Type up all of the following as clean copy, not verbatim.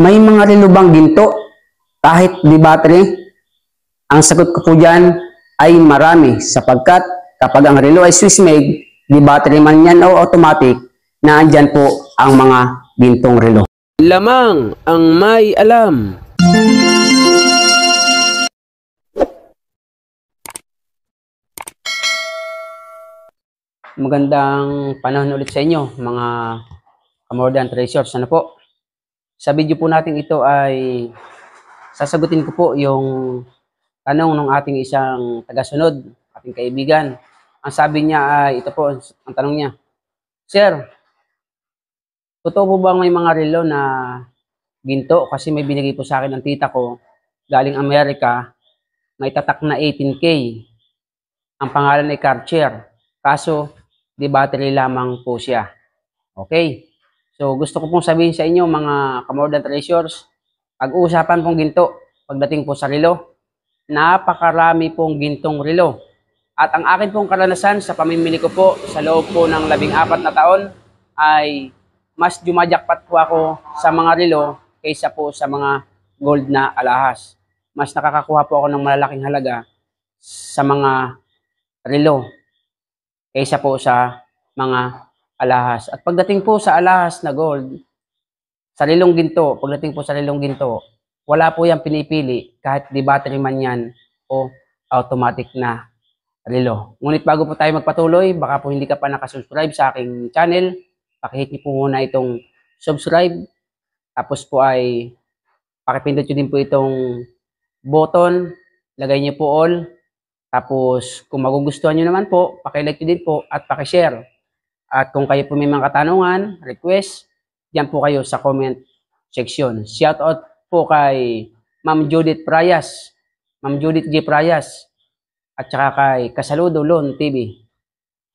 May mga relo bang ginto kahit di battery? Ang sagot ko po dyan ay marami sapagkat kapag ang relo ay Swiss made, di battery man yan o automatic, naandyan po ang mga gintong relo. Lamang ang may alam. Magandang panahon ulit sa inyo mga Kamordan Treasures. Ano po? Sa video po natin ito ay sasagutin ko po yung tanong ng ating isang tagasunod, ating kaibigan. Ang sabi niya ay, ito po ang tanong niya. Sir, totoo po bang may mga relo na ginto? Kasi may binigay po sa akin ng tita ko galing Amerika, may tatak na 18K. Ang pangalan ay Karcher. Kaso, di battery lamang po siya. Okay. So, gusto ko pong sabihin sa inyo, mga Kamordan Treasures, pag-uusapan pong ginto, pagdating po sa relo, napakarami pong gintong relo. At ang akin pong karanasan sa pamimili ko po sa loob po ng 14 na taon ay mas jumajakpat po ako sa mga relo kaysa po sa mga gold na alahas. Mas nakakakuha po ako ng malalaking halaga sa mga relo kaysa po sa mga alahas. At pagdating po sa alahas na gold, sa relong ginto, pagdating po sa relong ginto, wala po yung pinipili kahit di battery man yan o automatic na relo. Ngunit bago po tayo magpatuloy, baka po hindi ka pa nakasubscribe sa aking channel, pakihit niyo po muna itong subscribe. Tapos po ay pakipindot nyo din po itong button, lagay niyo po all. Tapos, kung magugustuhan nyo naman po, pakilike nyo din po at pakishare. At kung kayo po may mga katanungan, request, diyan po kayo sa comment section. Shoutout po kay Ma'am Judith Prayas, Ma'am Judith G. Prayas, at saka kay Kasaludo Lon TV.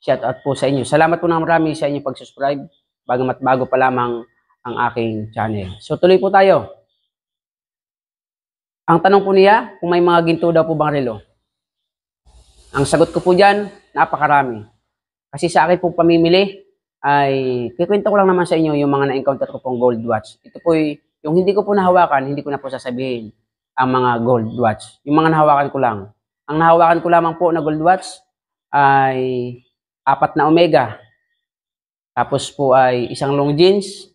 Shoutout po sa inyo. Salamat po ng marami sa inyong pag-subscribe, bago pa lamang ang aking channel. So, tuloy po tayo. Ang tanong po niya, kung may mga ginto daw po bang relo? Ang sagot ko po dyan, napakarami. Kasi sa akin pong pamimili, ay kikwento ko lang naman sa inyo yung mga na-encounter ko pong gold watch. Ito po yung hindi ko po nahawakan, hindi ko na po sasabihin ang mga gold watch. Yung mga nahawakan ko lang. Ang nahawakan ko lamang po na gold watch ay 4 na Omega. Tapos po ay isang long jeans,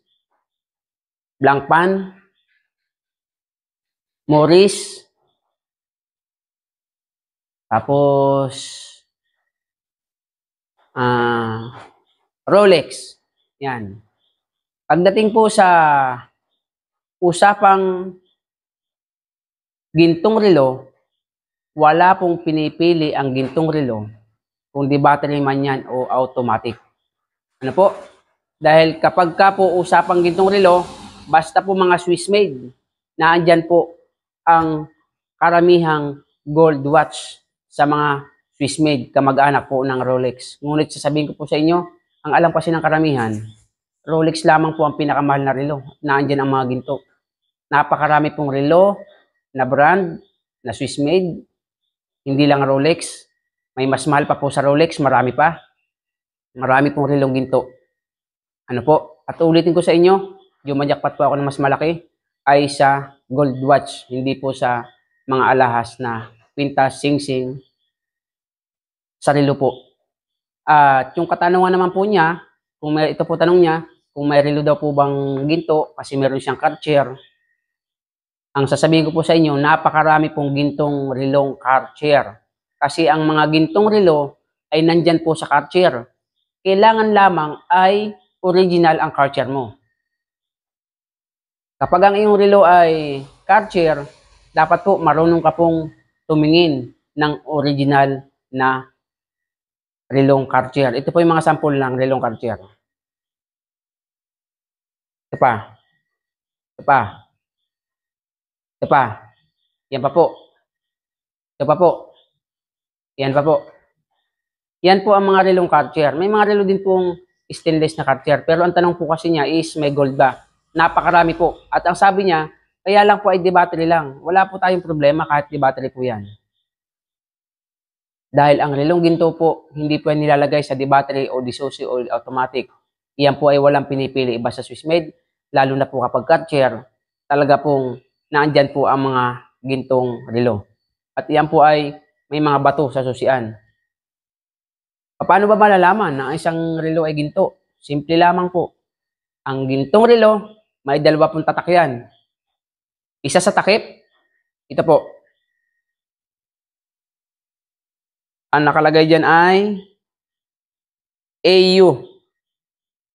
Blancpain, Morris, tapos Rolex. Yan. Pagdating po sa usapang gintong relo, wala pong pinipili ang gintong relo kung di battery man yan o automatic. Ano po? Dahil kapag ka po usapang gintong relo, basta po mga Swiss made, naandyan po ang karamihang gold watch sa mga Swiss made, kamag-anak po ng Rolex. Ngunit sasabihin ko po sa inyo, ang alam kasi ng karamihan, Rolex lamang po ang pinakamahal na relo. Naandyan ang mga ginto. Napakarami pong relo na brand, na Swiss made, hindi lang Rolex. May mas mahal pa po sa Rolex, marami pa. Marami pong relong ginto. Ano po? At ulitin ko sa inyo, jumajakpat po ako ng mas malaki ay sa gold watch, hindi po sa mga alahas na pintas, sing-sing, sa relo po. At yung katanungan naman po niya, ito po tanong niya, kung may relo daw po bang ginto, kasi meron siyang Cartier. Ang sasabihin ko po sa inyo, napakarami pong gintong relong Cartier. Kasi ang mga gintong relo ay nandyan po sa Cartier. Kailangan lamang ay original ang Cartier mo. Kapag ang iyong relo ay Cartier, dapat po marunong ka pong tumingin ng original na relong Cartier. Ito po yung mga sample ng relong Cartier. Ito pa. Ito pa. Ito pa. Yan pa po. Ito pa po. Yan pa po. Yan po ang mga relong Cartier. May mga relo din pong stainless na Cartier. Pero ang tanong po kasi niya is may gold ba? Napakarami po. At ang sabi niya, kaya lang po ay di battery lang. Wala po tayong problema kahit di battery po yan. Dahil ang relong ginto po, hindi po yan nilalagay sa di battery o di susi o automatic. Iyan po ay walang pinipili iba sa Swiss made, lalo na po kapag Cartier. talaga pong naandyan po ang mga gintong relo. At yan po ay may mga bato sa susian. Paano ba malalaman na ang isang relo ay ginto? Simple lamang po. Ang gintong relo, may dalawa pong tatak yan. Isa sa takip, ito po. Ang nakalagay dyan ay AU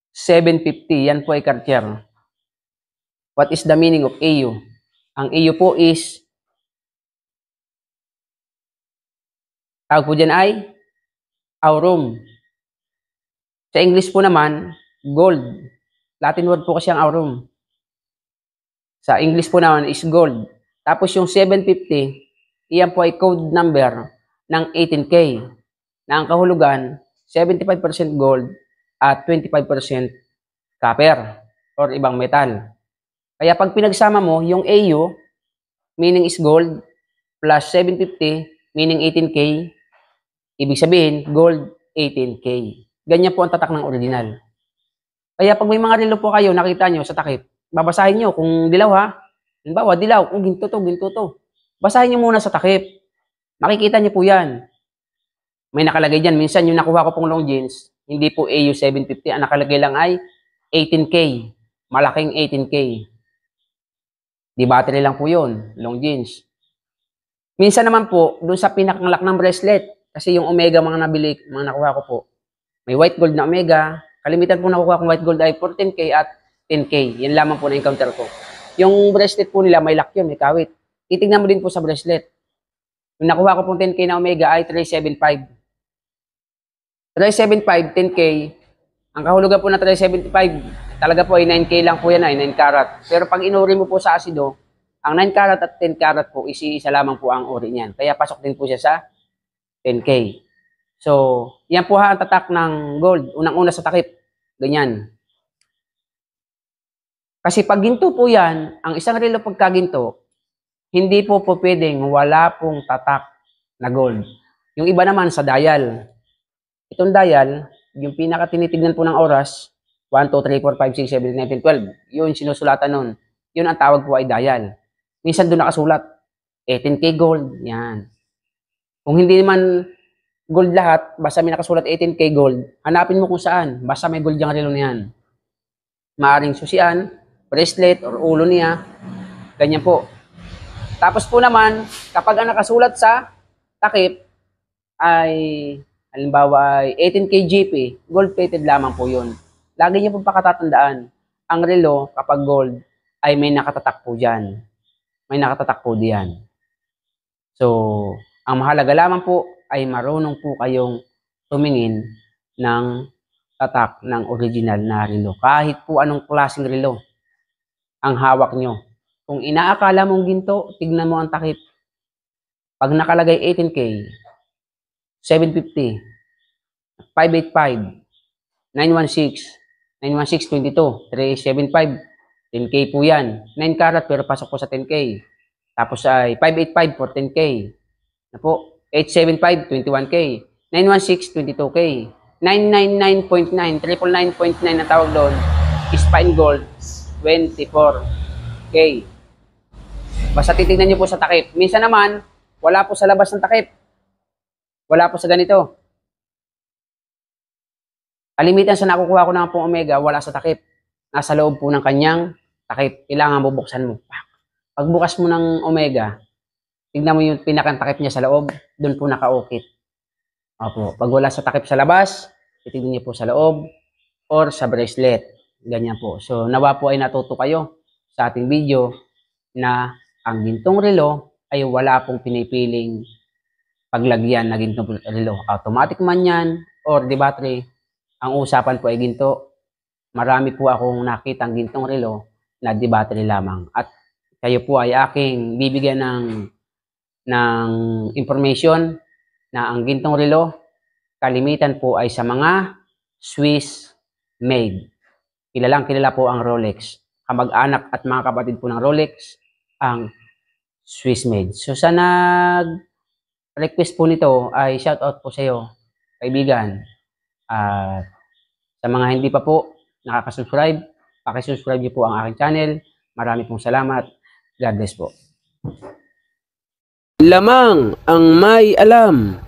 750. Yan po ay Cartier. What is the meaning of AU? Ang AU po is, tawag po dyan ay aurum. Sa English po naman, gold. Latin word po kasi ang aurum. Sa English po naman is gold. Tapos yung 750, iyan po ay code number ng 18K na ang kahulugan 75% gold at 25% copper or ibang metal. Kaya pag pinagsama mo yung AU, meaning is gold, plus 750, meaning 18K, ibig sabihin, gold 18K. Ganyan po ang tatak ng original. Kaya pag may mga relo po kayo, nakita nyo sa takip, babasahin nyo kung dilaw ha. Halimbawa, dilaw, kung ginto to. Basahin nyo muna sa takip. Makikita nyo po yan. May nakalagay dyan. Minsan yung nakuha ko pong long jeans, hindi po AU 750. Ang nakalagay lang ay 18K. Malaking 18K. Di battery lang po yun, long jeans. Minsan naman po, dun sa pinakanglak ng bracelet, kasi yung Omega mga nabili, mga nakuha ko po, may white gold na Omega. Kalimitan po nakuha kong white gold ay 14K at 10K. Yan lamang po na encounter ko. Yung bracelet po nila, may lock yun, may kawit. Titignan mo din po sa bracelet. Yung nakuha ko pong 10K na Omega ay 375. 375, 10K. Ang kahulugan po na 375, talaga po ay 9K lang po yan ay 9 karat. Pero pag inuri mo po sa asido, ang 9 karat at 10 karat po, isa lamang po ang uri niyan. Kaya pasok din po siya sa 10K. So, yan po ha ang tatak ng gold. Unang-una sa takip. Ganyan. Kasi pag ginto po yan, ang isang relo pagkaginto, hindi po pwedeng wala pong tatak na gold. Yung iba naman sa dial. Itong dial, yung pinaka tinitignan po ng oras, 1, 2, 3, 4, 5, 6, 7, 8, 9, 12. Yun, sinusulatan nun. Yun ang tawag po ay dial. Minsan doon nakasulat, 18K gold. Yan. Kung hindi naman gold lahat, basta may nakasulat 18K gold, hanapin mo kung saan. Basta may gold yung relo na yan. Maaring susian, bracelet, or ulo niya. Ganyan po. Tapos po naman, kapag ang nakasulat sa takip ay, halimbawa ay 18K GP, gold-plated lamang po yun. Lagi niyo po pakatatandaan, ang relo kapag gold ay may nakatatak po dyan. May nakatatak po diyan. So, ang mahalaga lamang po ay marunong po kayong tumingin ng tatak ng original na relo. Kahit po anong klaseng relo ang hawak nyo. Kung inaakala mong ginto, tignan mo ang takip. Pag nakalagay 18K, 750, 585, 916, 91622, 375, 10K po yan. 9 karat pero pasok po sa 10K. Tapos ay 585 for 10K. Na po, 875, 21K. 916, 22K. 999.9, 999.9 na tawag doon, is fine gold, 24K. Basta titignan nyo po sa takip. Minsan naman, wala po sa labas ng takip. Wala po sa ganito. Kalimitan sa nakukuha ko ng pong Omega, wala sa takip. Nasa loob po ng kanyang takip. Kailangan bubuksan mo. Pagbukas mo ng Omega, tignan mo yung pinakantakip niya sa loob, doon po nakaukit. Opo. Pag wala sa takip sa labas, titignan niyo po sa loob or sa bracelet. Ganyan po. So, nawa po ay natuto kayo sa ating video na ang gintong relo ay wala pong pinipiling paglagyan na gintong relo. Automatic man yan or di battery. Ang usapan po ay ginto. Marami po akong nakitang gintong relo na di battery lamang. At kayo po ay aking bibigyan ng information na ang gintong relo, kalimitan po ay sa mga Swiss made. Kilalang kilala po ang Rolex. Kamag-anak at mga kapatid po ng Rolex, ang Swiss made. So sa nag-request po nito ay shout out po sa iyo, kaibigan. Sa mga hindi pa po nakaka-subscribe, paki-subscribe niyo po ang aking channel. Marami pong salamat. God bless po. Lamang ang may alam.